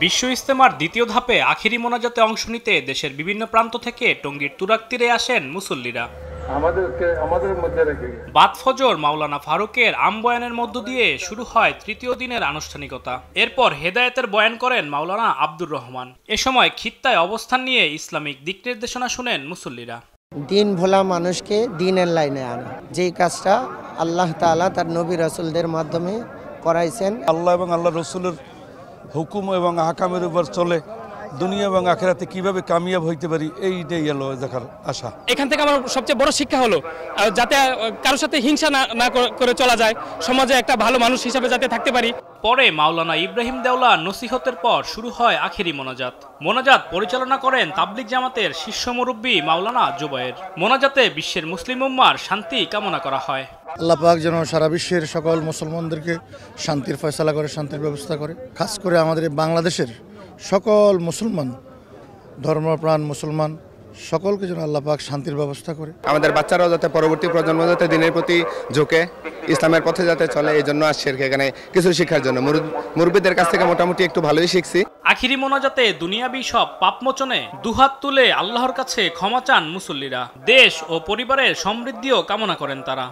বিশ্ব ইজতেমার দ্বিতীয় ধাপে আখিরি মোনাজাতে অংশ নিতে দেশের বিভিন্ন প্রান্ত থেকে টঙ্গীর তুরাগ তীরে আসেন মুসল্লিরা। আমাদের মধ্যে রেখে বাদ ফজর মাওলানা ফারুকের আম বয়ানের মধ্য দিয়ে শুরু হয় তৃতীয় দিনের আনুষ্ঠানিকতা। এরপর হেদায়েতের বয়ান করেন মাওলানা আব্দুর রহমান। এ সময় খিত্তায় অবস্থান নিয়ে ইসলামিক দিক নির্দেশনা শুনেন মুসল্লিরা। দিন ভোলা মানুষকে দিনের লাইনে আনা, যেই কাজটা আল্লাহ তাআলা তার নবী রাসূলদের মাধ্যমে করাইছেন। আল্লাহ এবং আল্লাহ রসুলের হুকুম এবং আহকামের উপর চলে দুনিয়া এবং আখিরাতে কিভাবে কামিয়াব হইতে পারি, এইটাই হলো দেখার আশা। এখান থেকে আমার সবচেয়ে বড় শিক্ষা হলো যাতে কারোর সাথে হিংসা না করে চলা যায়, সমাজে একটা ভালো মানুষ হিসাবে যাতে থাকতে পারি। পরে মাওলানা ইব্রাহিম দেওলা নসিহতের পর শুরু হয় আখিরি মোনাজাত। মোনাজাত পরিচালনা করেন তাবলিগ জামাতের শীর্ষ মুরব্বী মাওলানা জুবায়ের। মোনাজাতে বিশ্বের মুসলিম উম্মার শান্তি কামনা করা হয়। আল্লাহ পাক যেন সারা বিশ্বের সকল মুসলমানদেরকে শান্তির ফয়সালা করে, শান্তির ব্যবস্থা করে। খাস করে আমাদের বাংলাদেশের সকল মুসলমান, ধর্মপ্রাণ মুসলমান সকলকে যেন আল্লাহ পাক শান্তির ব্যবস্থা করে। আমাদের বাচ্চারাও যাতে পরবর্তী প্রজন্ম যাতে দিনের প্রতি ঝুঁকে ইসলামের পথে যাতে চলে, এই জন্য আসছে এখানে কিছু শিক্ষার জন্য। মুরব্বীদের কাছ থেকে মোটামুটি একটু ভালোই শিখছি। আখিরি মোনাজাতে দুনিয়াবি সব পাপমোচনে দুহাত তুলে আল্লাহর কাছে ক্ষমা চান মুসল্লিরা। দেশ ও পরিবারের সমৃদ্ধিও কামনা করেন তারা।